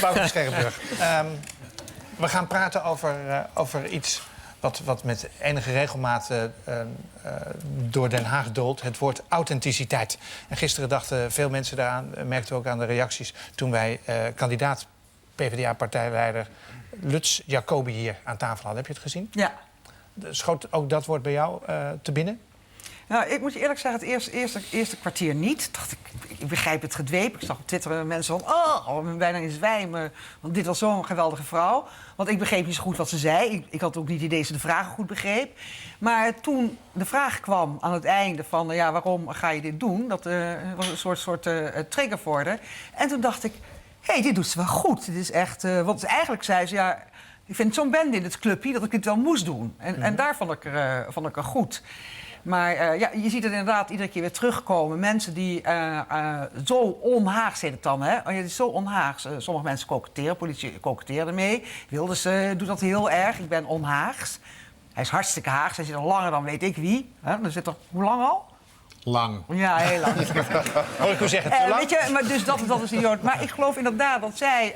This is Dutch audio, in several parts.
Bouke Scherrenburg. We gaan praten over iets wat met enige regelmaat door Den Haag dolt. Het woord authenticiteit. En gisteren dachten veel mensen daaraan, merkten we ook aan de reacties, toen wij kandidaat PvdA-partijleider Lutz Jacobi hier aan tafel hadden. Heb je het gezien? Ja. Schoot ook dat woord bij jou te binnen? Nou, ik moet je eerlijk zeggen, het eerste kwartier niet. Dacht ik begrijp het gedweep. Ik zag op Twitter mensen van, ik ben bijna in zwijmen. Want dit was zo'n geweldige vrouw. Want ik begreep niet zo goed wat ze zei. Ik had ook niet het idee dat ze de vragen goed begreep. Maar toen de vraag kwam aan het einde van, waarom ga je dit doen? Dat was een soort trigger voor haar. En toen dacht ik, dit doet ze wel goed. Dit is echt, want eigenlijk zei ze, ik vind zo'n bende in het clubje dat ik dit wel moest doen. En daar vond ik er goed. Maar je ziet het inderdaad iedere keer weer terugkomen. Mensen die zo onhaags heet het dan, hè? Het is zo onhaags. Sommige mensen koketteren, politie koketteert ermee. Wilders doet dat heel erg. Ik ben onhaags. Hij is hartstikke haags. Hij zit al langer dan weet ik wie. Dan zit er, hoe lang al? Lang. Ja, heel lang. Hoor ik u zeggen, te lang? Weet je, maar dus dat is de Jood. Maar ik geloof inderdaad dat zij,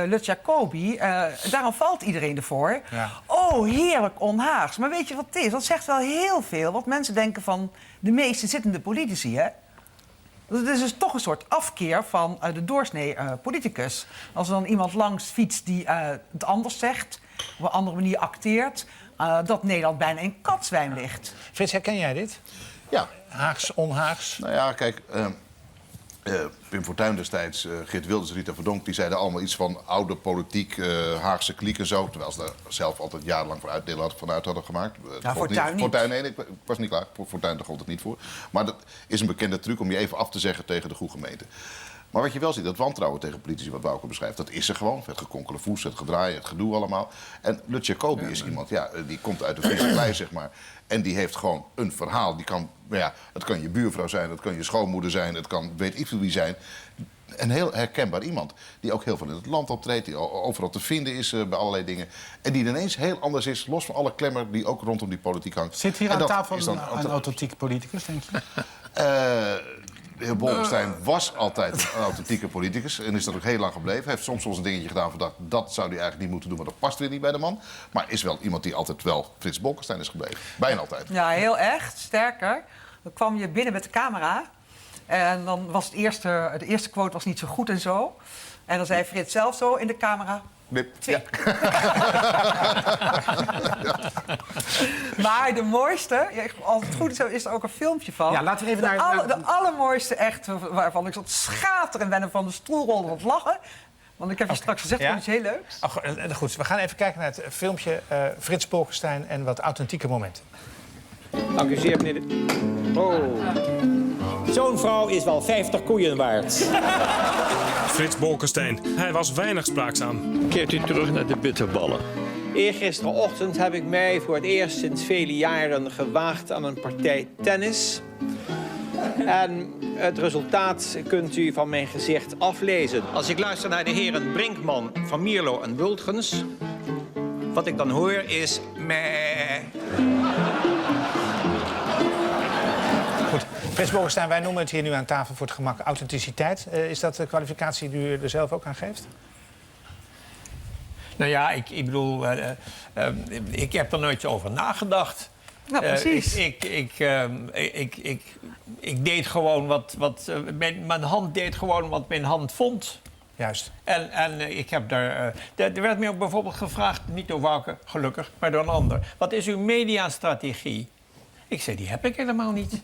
Lutz Jacobi, daarom valt iedereen ervoor. Ja. Oh, heerlijk onhaags. Maar weet je wat het is? Dat zegt wel heel veel wat mensen denken van de meeste zittende politici, hè? Het is dus toch een soort afkeer van de doorsnee politicus. Als er dan iemand langs fietst die het anders zegt, op een andere manier acteert, dat Nederland bijna in katzwijn ligt. Frits, herken jij dit? Ja. Haags, onhaags? Nou ja, kijk, Pim Fortuyn destijds, Geert Wilders, Rita Verdonk, die zeiden allemaal iets van oude politiek, Haagse kliek en zo. Terwijl ze daar zelf altijd jarenlang vanuit hadden gemaakt. Fortuyn niet. Fortuyn, nee, ik was niet klaar. Fortuyn, daar gold het niet voor. Maar dat is een bekende truc om je even af te zeggen tegen de goede gemeente. Maar wat je wel ziet, dat wantrouwen tegen politici, wat Bouke beschrijft, dat is er gewoon. Het gekonkele voes, het gedraaien, het gedoe allemaal. En Lutz Jacobi is iemand, die komt uit de Friese klei, zeg maar. En die heeft gewoon een verhaal. Die kan, het kan je buurvrouw zijn, het kan je schoonmoeder zijn, het kan weet ik veel wie zijn. Een heel herkenbaar iemand. Die ook heel veel in het land optreedt, die overal te vinden is bij allerlei dingen. En die ineens heel anders is, los van alle klemmer die ook rondom die politiek hangt. Zit hier aan tafel een authentieke politicus, denk je? De heer Bolkestein was altijd een authentieke politicus en is dat ook heel lang gebleven. Hij heeft soms een dingetje gedaan van dat zou hij eigenlijk niet moeten doen, maar dat past weer niet bij de man. Maar is wel iemand die altijd wel Frits Bolkestein is gebleven. Bijna altijd. Ja, heel echt. Sterker. Dan kwam je binnen met de camera en dan was de eerste quote was niet zo goed en zo. En dan zei Frits zelf zo in de camera. Nee. Ja. Maar de mooiste, als het goed is, is er ook een filmpje van. Ja, laten we even naar... De allermooiste echt, waarvan ik zat schateren en ben van de stoel rollen van het lachen. Want ik heb je straks gezegd, dat is heel leuks. Goed, we gaan even kijken naar het filmpje Frits Bolkestein en wat authentieke momenten. Dank u zeer, meneer Zo'n vrouw is wel 50 koeien waard. Frits Bolkestein, hij was weinig spraakzaam. Keert u terug naar de bitterballen. Eergisterenochtend heb ik mij voor het eerst sinds vele jaren gewaagd aan een partij tennis. En het resultaat kunt u van mijn gezicht aflezen. Als ik luister naar de heren Brinkman, Van Mierlo en Wultgens, wat ik dan hoor is meh. Goed, Frits Bolkestein, wij noemen het hier nu aan tafel voor het gemak authenticiteit. Is dat de kwalificatie die u er zelf ook aan geeft? Nou ja, ik bedoel, ik heb er nooit zo over nagedacht. Nou, precies. Ik deed gewoon mijn hand deed gewoon wat mijn hand vond. Juist. En ik heb daar... er werd me ook bijvoorbeeld gevraagd, niet door Wouke, gelukkig, maar door een ander. Wat is uw mediastrategie? Ik zei, die heb ik helemaal niet.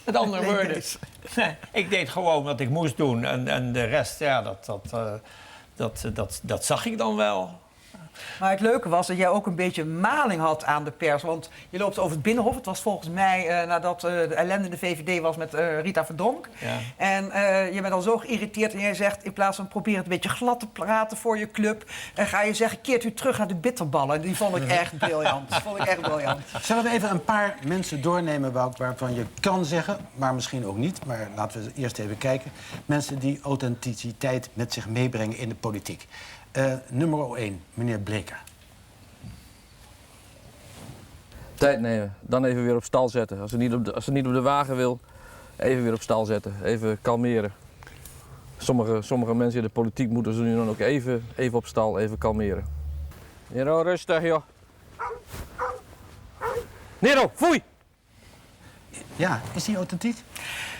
Met andere woorden. Nee, ik deed gewoon wat ik moest doen. En de rest, ja, dat zag ik dan wel. Maar het leuke was dat jij ook een beetje maling had aan de pers. Want je loopt over het Binnenhof. Het was volgens mij nadat de ellende in de VVD was met Rita Verdonk. Ja. En je bent al zo geïrriteerd en jij zegt, in plaats van proberen het een beetje glad te praten voor je club, ga je zeggen, keert u terug naar de bitterballen. Die vond ik echt briljant. Zullen we even een paar mensen doornemen waarvan je kan zeggen, maar misschien ook niet, maar laten we eerst even kijken. Mensen die authenticiteit met zich meebrengen in de politiek. Nummer 1, meneer Bleker. Tijd nemen, dan even weer op stal zetten. Als ze niet op de wagen wil, even weer op stal zetten. Even kalmeren. Sommige mensen in de politiek moeten ze nu dan ook even op stal, even kalmeren. Nero, rustig joh. Nero, foei! Ja, is die authentiek?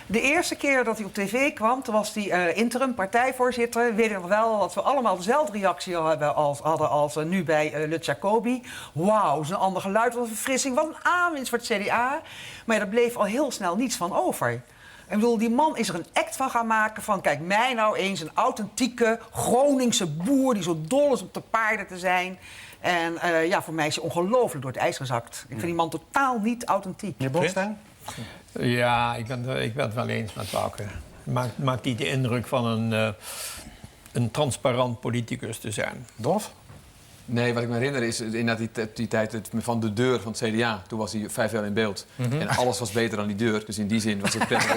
De eerste keer dat hij op tv kwam, toen was hij interim partijvoorzitter. Weet ik nog wel dat we allemaal dezelfde reactie hadden als nu bij Lut Jacobi. Wauw, is een ander geluid, wat een verfrissing, wat een aanwinst voor het CDA. Maar ja, daar bleef al heel snel niets van over. Ik bedoel, die man is er een act van gaan maken van... kijk, mij nou eens een authentieke Groningse boer... die zo dol is om te paarden te zijn. En voor mij is hij ongelooflijk door het ijs gezakt. Ik vind die man totaal niet authentiek. Meneer Bolstein? Ja, ik ben het wel eens met Wouke. Maakt niet de indruk van een transparant politicus te zijn. Dolf? Nee, wat ik me herinner is inderdaad die tijd van de deur van het CDA. Toen was hij 5 jaar in beeld. En alles was beter dan die deur. Dus in die zin was het prettig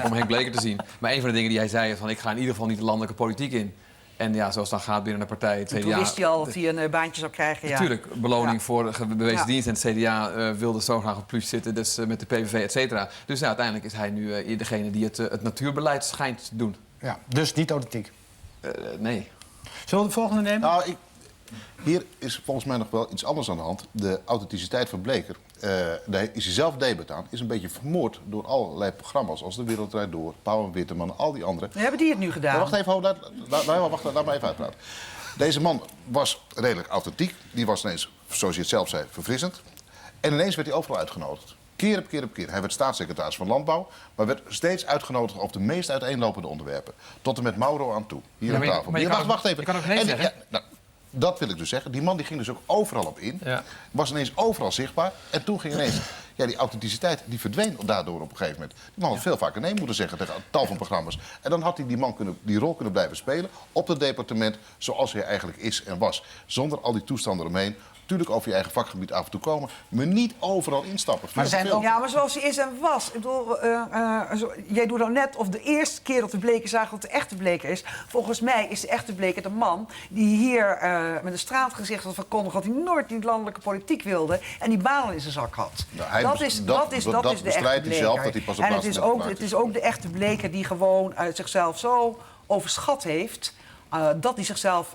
om Henk Bleker te zien. Maar een van de dingen die hij zei is van... ik ga in ieder geval niet de landelijke politiek in. En ja, zoals het dan gaat binnen de partij, het CDA... Toen wist hij al dat hij een baantje zou krijgen, ja. Natuurlijk, beloning voor bewezen dienst. En het CDA wilde zo graag op plus zitten, dus met de PVV, et cetera. Dus ja, uiteindelijk is hij nu degene die het natuurbeleid schijnt te doen. Ja, dus niet authentiek. Nee. Zullen we de volgende nemen? Nou, hier is volgens mij nog wel iets anders aan de hand. De authenticiteit van Bleker, daar is hij zelf debuut aan, is een beetje vermoord door allerlei programma's als De Wereld Draait Door, Pauw en Witteman, al die andere. Hebben die het nu gedaan? Wacht even, laat me even uitpraten. Deze man was redelijk authentiek. Die was ineens, zoals je het zelf zei, verfrissend. En ineens werd hij overal uitgenodigd. Keer op keer op keer. Hij werd staatssecretaris van Landbouw, maar werd steeds uitgenodigd op de meest uiteenlopende onderwerpen. Tot en met Mauro aan toe. Hier aan tafel. Maar Wacht even. Je kan ook nee zeggen. Dat wil ik dus zeggen. Die man die ging dus ook overal op in. Ja. Was ineens overal zichtbaar. En toen ging ineens... Ja, die authenticiteit die verdween daardoor op een gegeven moment. Die man had veel vaker nee moeten zeggen tegen tal van programma's. En dan had hij die rol kunnen blijven spelen op het departement zoals hij eigenlijk is en was. Zonder al die toestanden eromheen. Natuurlijk over je eigen vakgebied af en toe komen. Maar niet overal instappen. Maar zijn ook... Ja, maar zoals hij is en was. Ik bedoel, jij doet dan net of de eerste keer dat de Bleker zagen dat de echte Bleker is. Volgens mij is de echte Bleker de man die hier met een straatgezicht had verkondigd dat hij nooit in de landelijke politiek wilde en die banen in zijn zak had. Nou, dat is de echte bestrijdt hij zelf, Bleker. dat hij pas op En laatste het is ook de echte Bleker die gewoon zichzelf zo overschat heeft. Dat hij zichzelf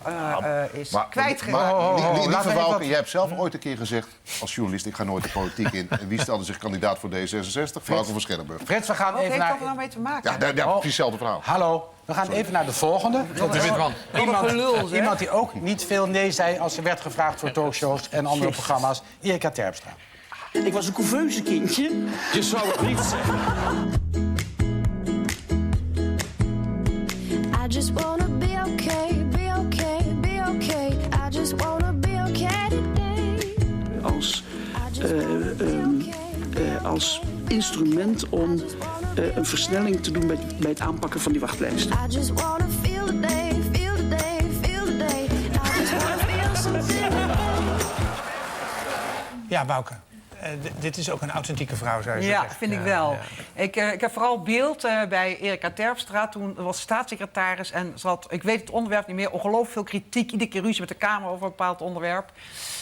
is kwijtgeraakt. Lieve Wouke, jij hebt zelf ooit een keer gezegd als journalist... ik ga nooit de politiek in. En wie stelde zich kandidaat voor D66? Wouke van Scherrenburg. Frits, we gaan Wat even heeft naar... dat er nou mee te maken? Ja, precies hetzelfde verhaal. Hallo, we gaan even naar de volgende. Iemand die ook niet veel nee zei als er werd gevraagd voor talkshows en andere programma's. Erika Terpstra. Ik was een couveuse kindje. Je zou het niet zeggen. I just wanna be okay, be okay, be okay. I just wanna be okay today. Als instrument om een versnelling te doen bij het aanpakken van die wachtlijsten. I just wanna feel the day, feel the day, feel the day. I just wanna feel something. Ja, Wouke. Dit is ook een authentieke vrouw, zou je zeggen. Ja, vind ik wel. Ja. Ik heb vooral beeld bij Erika Terpstra. Toen was ze staatssecretaris en ze had, ik weet het onderwerp niet meer, ongelooflijk veel kritiek. Iedere keer ruzie met de Kamer over een bepaald onderwerp.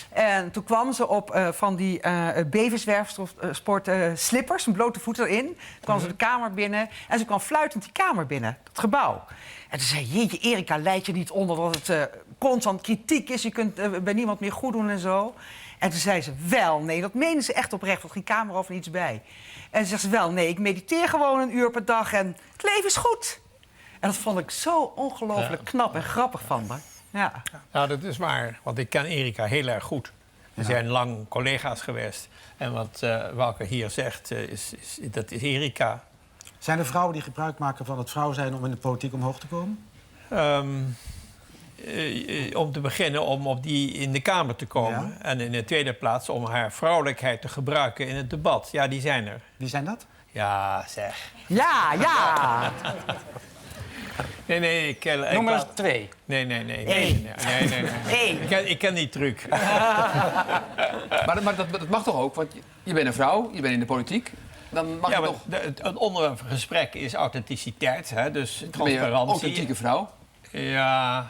En toen kwam ze op van die beverswerfsport slippers, een blote voeten erin. Toen kwam ze de Kamer binnen en ze kwam fluitend die Kamer binnen, dat gebouw. En toen zei jeetje, Erika, leid je niet onder dat het constant kritiek is. Je kunt bij niemand meer goed doen en zo. En toen zei ze, wel, nee, dat meende ze echt oprecht. Er ging Kamer over niets bij. En toen zegt ze, wel, nee, ik mediteer gewoon 1 uur per dag en het leven is goed. En dat vond ik zo ongelooflijk knap en grappig van haar. Ja. Ja, dat is waar. Want ik ken Erika heel erg goed. We zijn lang collega's geweest. En wat Wouke hier zegt, dat is Erika. Zijn er vrouwen die gebruik maken van het vrouw zijn om in de politiek omhoog te komen? Om te beginnen om in de Kamer te komen. Ja. En in de tweede plaats om haar vrouwelijkheid te gebruiken in het debat. Ja, die zijn er. Wie zijn dat? Ja, zeg. Ja. Nee, noem maar eens 2. Nee. Ik ken die truc. Maar dat mag toch ook? Want je bent een vrouw, je bent in de politiek. Dan mag je toch... Het onderwerp van gesprek is authenticiteit. Hè? Dus transparantie. Ben je een authentieke vrouw? Ja,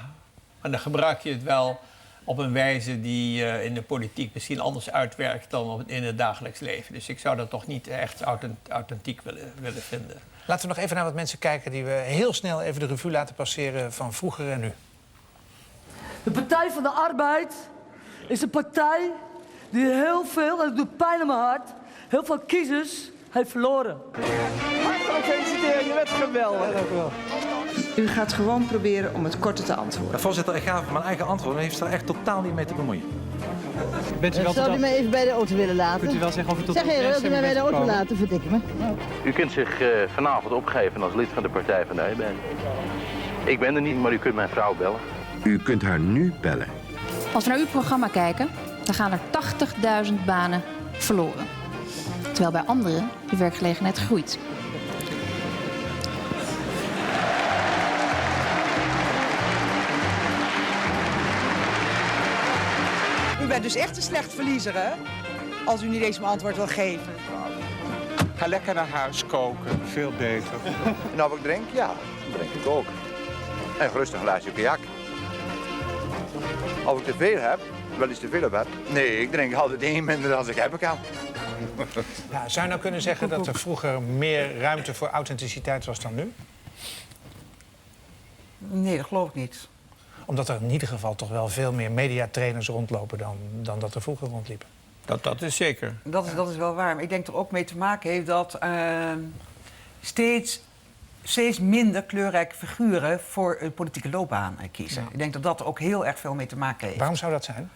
maar dan gebruik je het wel op een wijze die in de politiek misschien anders uitwerkt dan in het dagelijks leven. Dus ik zou dat toch niet echt authentiek willen vinden. Laten we nog even naar wat mensen kijken die we heel snel even de revue laten passeren van vroeger en nu. De Partij van de Arbeid is een partij die heel veel, en het doet pijn in mijn hart, heel veel kiezers heeft verloren. Hartelijk feliciteren, je bent geweldig. Ja, dank u wel. U gaat gewoon proberen om het korter te antwoorden. Voorzitter, ik ga mijn eigen antwoord. U heeft er echt totaal niet mee te bemoeien. Zou u mij even bij de auto willen laten? Kunt u wel zeggen of u tot zeg, wilt u mij bij de auto laten, verdikken me? U kunt zich vanavond opgeven als lid van de Partij van de Arbeid. Ik ben er niet, maar u kunt mijn vrouw bellen. U kunt haar nu bellen. Als we naar uw programma kijken, dan gaan er 80.000 banen verloren. Terwijl bij anderen de werkgelegenheid groeit. U bent dus echt een slecht verliezer, hè? Als u niet eens mijn antwoord wil geven. Ga lekker naar huis koken, veel beter. En of ik drink? Ja, dat drink ik ook. En gerust een glaasje cognac. Of ik te veel heb, wel eens te veel op heb. Nee, ik drink altijd één minder dan ik hebben kan. Ja, zou je nou kunnen zeggen dat er vroeger meer ruimte voor authenticiteit was dan nu? Nee, dat geloof ik niet. Omdat er in ieder geval toch wel veel meer mediatrainers rondlopen dan dat er vroeger rondliepen. Dat is zeker. Dat is wel waar. Maar ik denk er ook mee te maken heeft dat steeds minder kleurrijke figuren voor een politieke loopbaan kiezen. Ja. Ik denk dat dat er ook heel erg veel mee te maken heeft. Waarom zou dat zijn?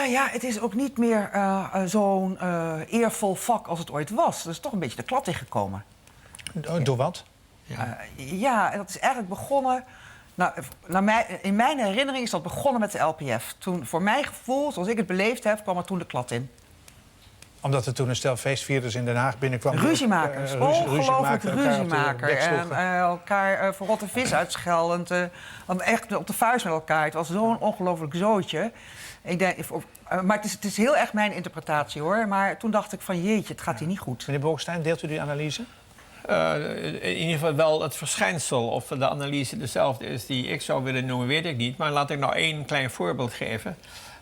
Ja, het is ook niet meer zo'n eervol vak als het ooit was. Er is toch een beetje de klad ingekomen. Door wat? Ja, dat is eigenlijk begonnen. In mijn herinnering is dat begonnen met de LPF. Toen, voor mijn gevoel, zoals ik het beleefd heb, kwam er toen de klad in. Omdat er toen een stel feestvierders in Den Haag binnenkwam. Ruziemakers, ongelooflijk ruziemaker. En elkaar voor rotte vis uitscheldend. Echt op de vuist met elkaar. Het was zo'n ongelooflijk zootje. Ik denk, maar het is heel erg mijn interpretatie, hoor. Maar toen dacht ik van jeetje, het gaat hier niet goed. Meneer Bolkestein, deelt u die analyse? In ieder geval wel het verschijnsel. Of de analyse dezelfde is die ik zou willen noemen, weet ik niet. Maar laat ik nou één klein voorbeeld geven.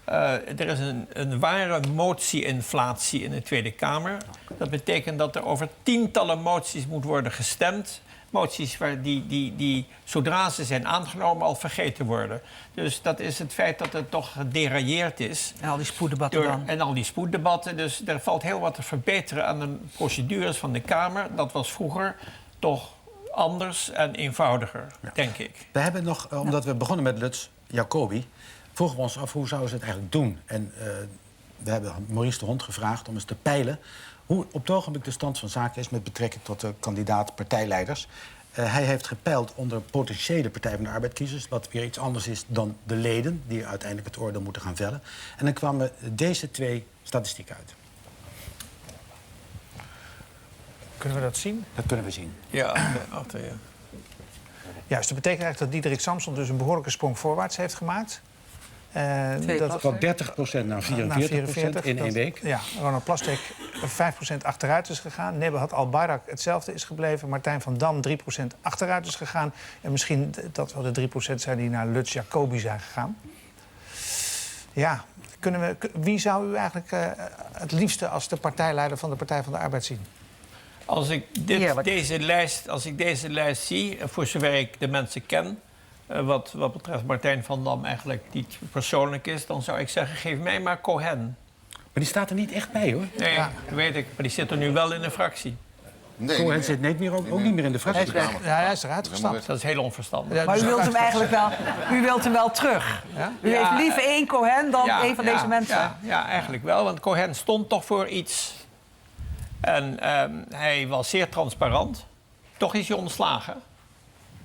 Er is een ware motie-inflatie in de Tweede Kamer. Dat betekent dat er over tientallen moties moet worden gestemd. Moties die zodra ze zijn aangenomen al vergeten worden. Dus dat is het feit dat het toch gederailleerd is. En al die spoeddebatten dan. En al die spoeddebatten. Dus er valt heel wat te verbeteren aan de procedures van de Kamer. Dat was vroeger toch anders en eenvoudiger, denk ik. We hebben nog, omdat we begonnen met Lutz Jacobi, vroegen we ons af hoe zouden ze het eigenlijk doen. En we hebben Maurice de Hond gevraagd om eens te peilen hoe op het ogenblik de stand van zaken is met betrekking tot de kandidaat-partijleiders. Hij heeft gepeild onder potentiële Partij van de Arbeid-kiezers, wat weer iets anders is dan de leden, die uiteindelijk het oordeel moeten gaan vellen. En dan kwamen deze twee statistieken uit. Kunnen we dat zien? Dat kunnen we zien. Ja, achter je. Juist, dat betekent eigenlijk dat Diederik Samson dus een behoorlijke sprong voorwaarts heeft gemaakt. Dat van 30% naar 44% in één week. Ja, Ronald Plasterk 5% achteruit is gegaan. Nebahat Al-Bayrak hetzelfde is gebleven. Martijn van Dam 3% achteruit is gegaan. En misschien dat wel de 3% zijn die naar Lutz Jacobi zijn gegaan. Ja, wie zou u eigenlijk het liefste als de partijleider van de Partij van de Arbeid zien? Als ik deze lijst zie, voor zover ik de mensen ken, wat betreft Martijn van Dam eigenlijk niet persoonlijk is, dan zou ik zeggen, geef mij maar Cohen. Maar die staat er niet echt bij, hoor. Nee, dat weet ik. Maar die zit er nu wel in de fractie. Nee, Cohen zit ook niet meer in de fractie. Hij is eruit gestapt. Dat is heel onverstandig. Ja, maar u wilt hem eigenlijk wel, terug. Ja? U heeft liever één Cohen dan één van deze mensen. Ja, eigenlijk wel. Want Cohen stond toch voor iets. En hij was zeer transparant. Toch is hij ontslagen.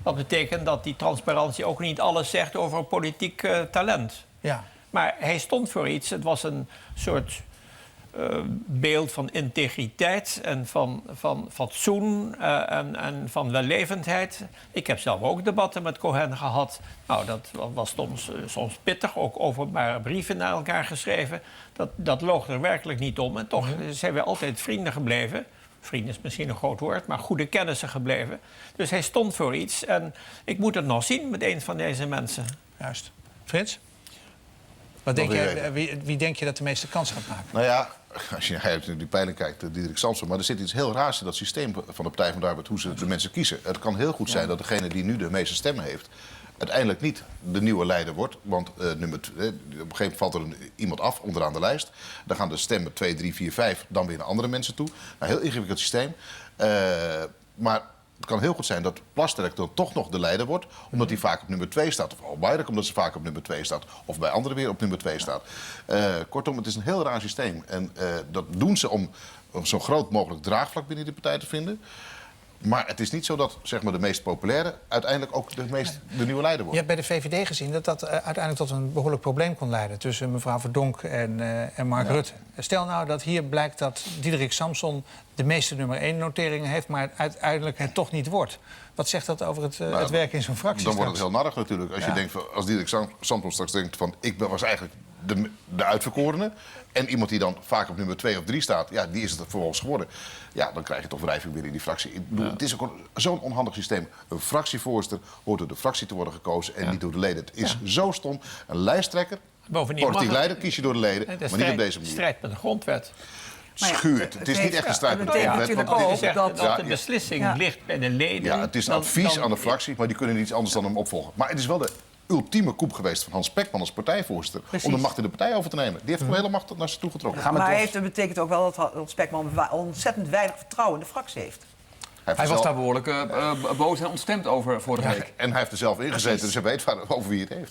Dat betekent dat die transparantie ook niet alles zegt over politiek talent. Ja. Maar hij stond voor iets. Het was een soort beeld van integriteit en van fatsoen en van wellevendheid. Ik heb zelf ook debatten met Cohen gehad. Nou, dat was soms pittig, ook openbare brieven naar elkaar geschreven. Dat loog er werkelijk niet om. En toch zijn we altijd vrienden gebleven. Vrienden is misschien een groot woord, maar goede kennissen gebleven. Dus hij stond voor iets. En ik moet het nog zien met een van deze mensen. Juist. Frits? Wat denk Nog jij, wie denk je dat de meeste kans gaat maken? Nou ja, als je naar die peiling kijkt, Diederik Samson... maar er zit iets heel raars in dat systeem van de Partij van de Arbeid... hoe ze de mensen kiezen. Het kan heel goed zijn dat degene die nu de meeste stemmen heeft... uiteindelijk niet de nieuwe leider wordt. Want op een gegeven moment valt er iemand af onderaan de lijst. Dan gaan de stemmen 2, 3, 4, 5 dan weer naar andere mensen toe. Nou, heel ingewikkeld systeem. Maar het kan heel goed zijn dat Plasterk dan toch nog de leider wordt... omdat hij vaak op nummer 2 staat. Of Albayrak omdat ze vaak op nummer 2 staat. Of bij anderen weer op nummer 2 staat. Kortom, het is een heel raar systeem. En dat doen ze om zo groot mogelijk draagvlak binnen die partij te vinden... Maar het is niet zo dat zeg maar, de meest populaire uiteindelijk ook de nieuwe leider wordt. Je hebt bij de VVD gezien dat dat uiteindelijk tot een behoorlijk probleem kon leiden... tussen mevrouw Verdonk en Mark Rutte. Stel nou dat hier blijkt dat Diederik Samson de meeste nummer 1-noteringen heeft... maar uiteindelijk het toch niet wordt. Wat zegt dat over het werk in zo'n fractie? Dan wordt het heel narrig natuurlijk. Als je denkt, als Diederik Samson straks denkt van... ik was eigenlijk de uitverkorene... en iemand die dan vaak op nummer 2 of 3 staat... ja, die is het vervolgens geworden. Ja, dan krijg je toch wrijving weer in die fractie. Ik bedoel, het is ook zo'n onhandig systeem. Een fractievoorzitter hoort door de fractie te worden gekozen... en niet door de leden. Het is zo stom. Een lijsttrekker, politiek leider, kies je door de leden... maar niet op deze manier. Strijd met de grondwet. Schuurt. Het is niet echt een strijd met de grondwet. Dat de beslissing ligt bij de leden. Ja, het is een advies aan de fractie, maar die kunnen niets anders dan hem opvolgen. Maar het is wel de ultieme coup geweest van Hans Pekman als partijvoorzitter... om de macht in de partij over te nemen. Die heeft de hele macht naar zich toe getrokken. Maar dat betekent ook wel dat Hans Pekman ontzettend weinig vertrouwen in de fractie heeft. Hij was daar behoorlijk boos en ontstemd over vorige week. En hij heeft er zelf ingezeten, dus hij weet over wie het heeft.